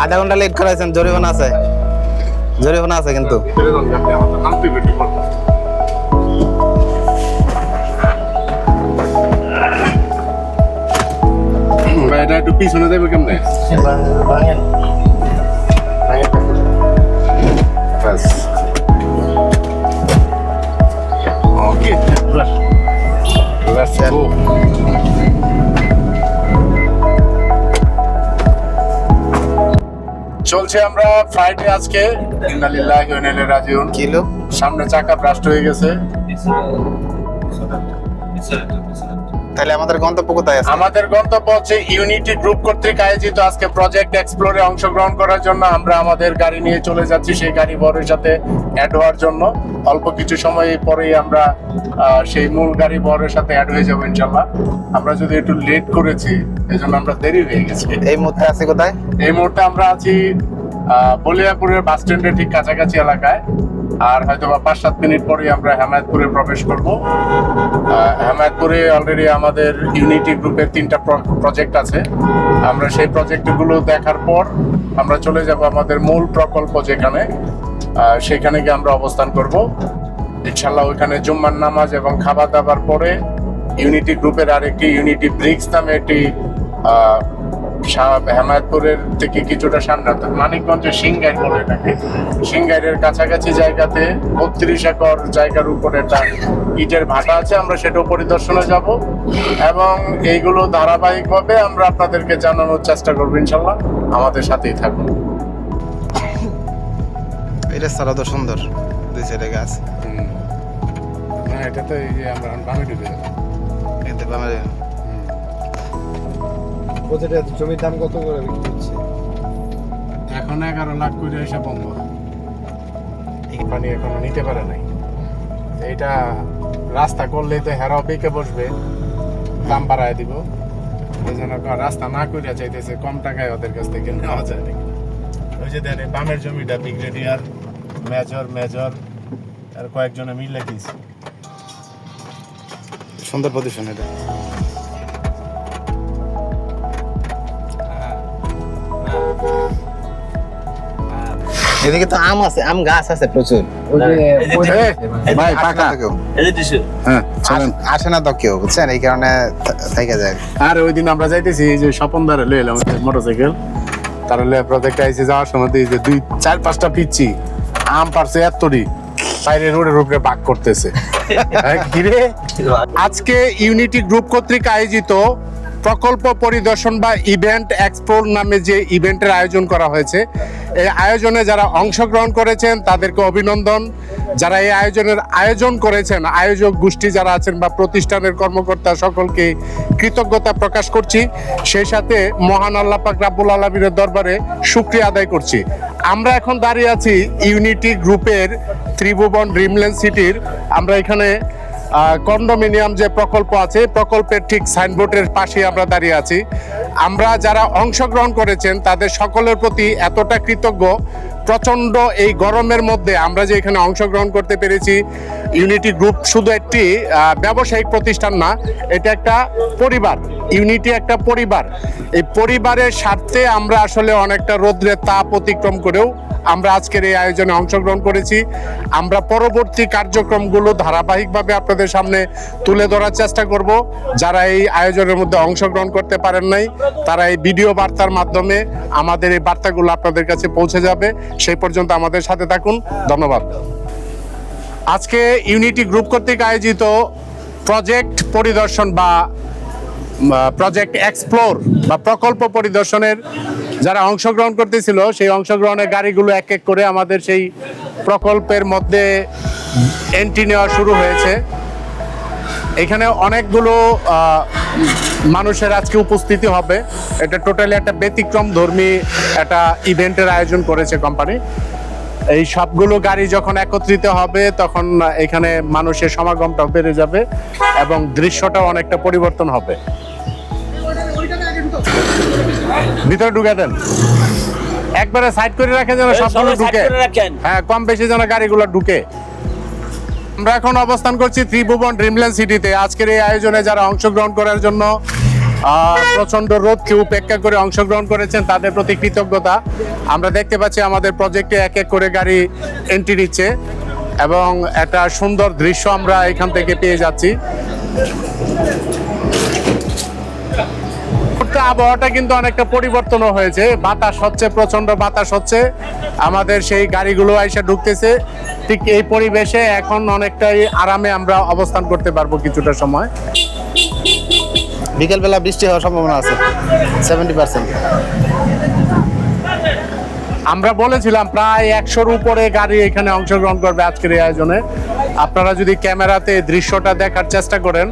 আধা ঘন্টা লেট করাইছেন, জরিমানা আছে, জরিমানা আছে কিন্তু। এটা একটু পিছনে যাবে কেমনে? ওকে, let's go. চলছে আমরা ফ্রাইডে আজকে। ইন্নালিল্লাহি ওয়া ইন্না ইলাইহি রাজিউন। কিলো সামনে চাকা ব্রাস্ট হয়ে গেছে। তাহলে আমাদের গন্তব্য কোথায় আছে? আমাদের গন্তব্য হচ্ছে ইউনিটি গ্রুপ কর্তৃক আয়োজিত আজকে প্রজেক্ট এক্সপ্লোরে অংশগ্রহণ করার জন্য আমরা আমাদের গাড়ি নিয়ে চলে যাচ্ছি সেই গাড়ি বরের সাথে অ্যাড হওয়ার জন্য। অল্প কিছু সময় পরেই আমরা সেই মূল গাড়ি বরের সাথে অ্যাড হয়ে যাবো ইনশাল্লাহ। আমরা যদি একটু লেট করেছি এজন্য আমরা দেরি হয়ে গেছি। এই মুহূর্তে আছে কোথায়? এই মুহূর্তে আমরা আছি বলিয়াপুরের বাস স্ট্যান্ডের ঠিক কাছাকাছি এলাকায়। আর হয়তো বা 5-7 মিনিট পরেই আমরা হেমায়েতপুরে প্রবেশ করব। হেমায়েতপুরে অলরেডি আমাদের ইউনিটি গ্রুপের 3টা প্রজেক্ট আছে। আমরা সেই প্রজেক্টগুলো দেখার পর আমরা চলে যাব আমাদের মূল প্রকল্প যেখানে, সেখানে গিয়ে আমরা অবস্থান করব ইনশাল্লাহ। ওইখানে জুম্মার নামাজ এবং খাবার দাবার পরে ইউনিটি গ্রুপের আরেকটি ইউনিটি ব্রিক্স নামে একটি হেমায়েতপুরের থেকে কিছুটা সামনে মানিকগঞ্জের সিংগাইর বলে এটাকে, সিংগাইরের কাছাকাছি জায়গাতে 32 একর জায়গার উপরে একটা ইটের ভাটা আছে। আমরা সেটাও পরিদর্শনে যাব এবং এইগুলো ধারাবাহিকভাবে আমরা আপনাদেরকে জানানোর চেষ্টা করবো ইনশাল্লাহ। আমাদের সাথেই থাকুন। এটা সারা তো সুন্দর, দুই সাইডে গাছ। না এটা তো এই যে আমরা বামে ঢুকে যাবো। এতে বামে জমির দাম কত করে বিক্রি হচ্ছে? এখন 11 লাখ করে এসে বন্ধ, পানি এখনো নিতে পারে নাই। এইটা রাস্তা করলেই তো হেরাও বেঁকে বসবে, দাম বাড়ায় দিব। এই জন্য রাস্তা না করিয়া চাইতেছে কম টাকায় ওদের কাছ থেকে নেওয়া যায় নাকি। ওই যে দেন বামের জমিটা ব্রিগেডিয়ার মেজর আর কয়েকজনে মিলে দিয়েছে। সুন্দর পজিশন এটা। এদিকে তো আম আছে, আম গাছ আছে প্রচুর। ভাই পাকা হ্যাঁ আসে না তো কেউ, বুঝছেন, এই কারণে থেকে যায়। আর ওই দিন আমরা যাইতেছি এই যে স্বপনদারে লয়ে এলাম মোটরসাইকেল, তারা লয়ে প্রজেক্ট আইসে যাওয়ার সময় এই যে 2-4-5টা পিচ্ছি আম পারছে এতটি বাইরে রোডের উপরে বাক করতেছে। ঘিরে আজকে ইউনিটি গ্রুপ কর্তৃক আয়োজিত প্রকল্প পরিদর্শন বা ইভেন্ট এক্সপ্লোর নামে যে ইভেন্টের আয়োজন করা হয়েছে, এই আয়োজনে যারা অংশগ্রহণ করেছেন তাদেরকে অভিনন্দন। যারা এই আয়োজনের আয়োজন করেছেন, আয়োজক গোষ্ঠী যারা আছেন বা প্রতিষ্ঠানের কর্মকর্তা, সকলকে কৃতজ্ঞতা প্রকাশ করছি। সেই সাথে মহান আল্লাহ পাক রাব্বুল আলামিনের দরবারে শুকরিয়া আদায় করছি। আমরা এখন দাঁড়িয়ে আছি ইউনিটি গ্রুপের ত্রিভুবন ড্রিমল্যান্ড সিটির। আমরা এখানে কন্ডোমিনিয়াম যে প্রকল্প আছে, প্রকল্পের ঠিক সাইনবোর্ডের পাশে আমরা দাঁড়িয়ে আছি। আমরা যারা অংশগ্রহণ করেছেন তাদের সকলের প্রতি এতটা কৃতজ্ঞ। প্রচণ্ড এই গরমের মধ্যে আমরা যে এখানে অংশগ্রহণ করতে পেরেছি। ইউনিটি গ্রুপ শুধু একটি ব্যবসায়িক প্রতিষ্ঠান না, এটা একটা পরিবার। ইউনিটি একটা পরিবার। এই পরিবারের স্বার্থে আমরা আসলে অনেকটা রৌদ্রের তাপ অতিক্রম করেও আমরা আজকের এই আয়োজনে অংশগ্রহণ করেছি। আমরা পরবর্তী কার্যক্রমগুলো ধারাবাহিকভাবে আপনাদের সামনে তুলে ধরার চেষ্টা করব। যারা এই আয়োজনের মধ্যে অংশগ্রহণ করতে পারেন নাই, তারা এই ভিডিও বার্তার মাধ্যমে আমাদের এই বার্তাগুলো আপনাদের কাছে পৌঁছে যাবে। সেই পর্যন্ত আমাদের সাথে থাকুন। ধন্যবাদ। আজকে ইউনিটি গ্রুপ কর্তৃক আয়োজিত প্রজেক্ট পরিদর্শন বা প্রজেক্ট এক্সপ্লোর বা প্রকল্প পরিদর্শনের যারা অংশগ্রহণ করতেছিল, সেই অংশগ্রহণের গাড়িগুলো এক এক করে আমাদের সেই প্রকল্পের মধ্যে এন্ট্রি নেওয়া শুরু হয়েছে। এখানে অনেকগুলো মানুষের আজকে উপস্থিতি হবে। এটা টোটালি একটা ব্যতিক্রম ধর্মী একটা ইভেন্টের আয়োজন করেছে কোম্পানি। এই সবগুলো গাড়ি যখন একত্রিত হবে তখন এখানে মানুষের সমাগমটা বেড়ে যাবে এবং দৃশ্যটাও অনেকটা পরিবর্তন হবে। ভিতরে ঢুকে দেন, একবারে সাইড করে রাখেন যেন সবগুলো ঢুকে। হ্যাঁ, কম বেশি যেন গাড়িগুলো ঢুকে। আমরা এখন অবস্থান করছি ত্রিভুবন ড্রিমল্যান্ড সিটিতে। আজকের এই আয়োজনে যারা অংশগ্রহণ করার জন্য প্রচন্ড রোদকে উপেক্ষা করে অংশগ্রহণ করেছেন, তাদের প্রতি কৃতজ্ঞতা। আমরা দেখতে পাচ্ছি আমাদের প্রজেক্টে এক এক করে গাড়ি এন্ট্রি নিচ্ছে এবং একটা সুন্দর দৃশ্য আমরা এখান থেকে পেয়ে যাচ্ছি। আবহাওয়াটা কিন্তু অনেকটা পরিবর্তনও হয়েছে, বাতাস হচ্ছে, প্রচন্ড বাতাস হচ্ছে, আমাদের সেই গাড়িগুলো এসে ঢুকতেছে। ঠিক এই পরিবেশে এখন অনেকটাই আরামে আমরা অবস্থান করতে পারবো কিছুটা সময়। বিকেলবেলা বৃষ্টি হওয়ার সম্ভাবনা আছে 70%। আমরা বলেছিলাম প্রায় 100-র উপরে গাড়ি এখানে অংশগ্রহণ করবে আজকের এই আয়োজনে। আপনারা যদি ক্যামেরাতে দৃশ্যটা দেখার চেষ্টা করেন,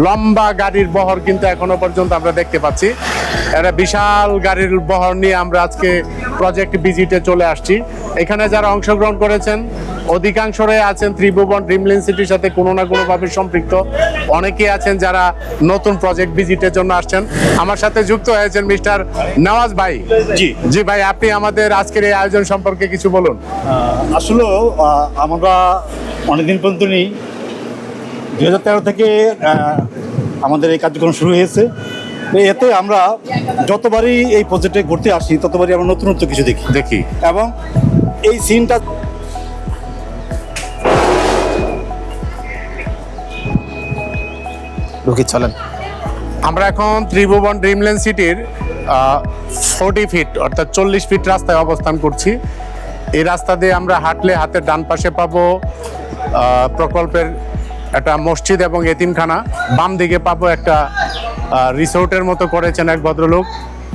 লম্বা গাড়ির বহর কিন্তু এখনো পর্যন্ত আমরা দেখতে পাচ্ছি। একটা বিশাল গাড়ির বহর নিয়ে আমরা আজকে প্রজেক্ট ভিজিটে চলে আসছি। এখানে যারা অংশগ্রহণ করেছেন অধিকাংশরাই আছেন ত্রিভুবন ড্রিমল্যান্ড সিটির সাথে কোনো না কোনোভাবে সম্পৃক্ত। অনেকেই আছেন যারা নতুন প্রজেক্ট ভিজিটের জন্য আসছেন। আমার সাথে যুক্ত হয়েছেন মিস্টার নওয়াজ ভাই। জি ভাই, আপনি আমাদের আজকের এই আয়োজন সম্পর্কে কিছু বলুন। আসলেও আমরা অনেকদিন পর্যন্ত নেই, 2013 থেকে আমাদের এই কার্যক্রম শুরু হয়েছে। তো এতে আমরা যতবারই এই প্রজেক্টে ঘুরতে আসি ততবারই আমরা নতুনত্ব কিছু দেখি এবং এই সিনটা ঢুকি চলেন। আমরা এখন ত্রিভুবন ড্রিমল্যান্ড সিটির 40 ফিট অর্থাৎ 40 ফিট রাস্তায় অবস্থান করছি। এই রাস্তা দিয়ে আমরা হাঁটলে হাতের ডান পাশে পাবো প্রকল্পের একটা মসজিদ এবং এতিমখানা, বাম দিকে পাবো একটা রিসোর্টের মতো করেছেন এক ভদ্রলোক।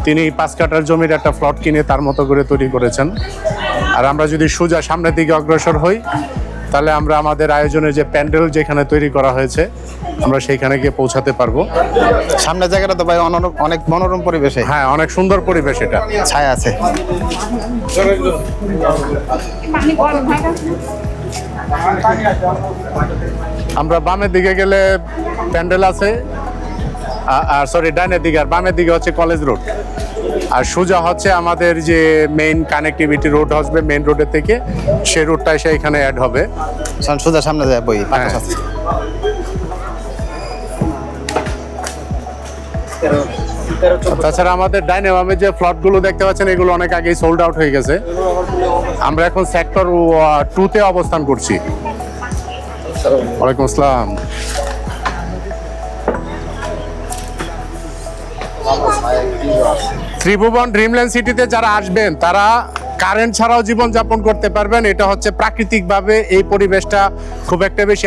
তিনি 5 কাঠার জমির একটা প্লট কিনে তার মতো করে তৈরি করেছেন। আর আমরা যদি সোজা সামনের দিকে অগ্রসর হই তাহলে আমরা আমাদের আয়োজনের যে প্যান্ডেল যেখানে তৈরি করা হয়েছে আমরা সেইখানে গিয়ে পৌঁছাতে পারবো। সামনের জায়গাটা তো ভাই অনেক মনোরম পরিবেশে, হ্যাঁ, অনেক সুন্দর পরিবেশ, এটা ছায়া আছে। আমরা বামের দিকে গেলে প্যান্ডেল আছে, আর সরি ডাইনের দিকে, আর বামের দিকে হচ্ছে কলেজ রোড, আর সোজা হচ্ছে আমাদের যে মেইন কানেক্টিভিটি রোড আসবে মেইন রোডের থেকে, সেই রোডটা এসে এখানে অ্যাড হবে। সোজা সামনে যায় বই বাতাস আছে। তাছাড়া আমাদের ডাইনে বামে যে ফ্লটগুলো দেখতে পাচ্ছেন এগুলো অনেক আগেই সোল্ড আউট হয়ে গেছে। আমরা এখন সেক্টর 2-তে অবস্থান করছি। ওয়ালাইকুম আসসালাম। ত্রিভুবন ড্রিমল্যান্ড সিটিতে যারা আসবেন তারা কারেন্ট ছাড়াও জীবনযাপন করতে পারবেন। এটা হচ্ছে প্রাকৃতিকভাবে এই পরিবেশটা খুব একটা বেশি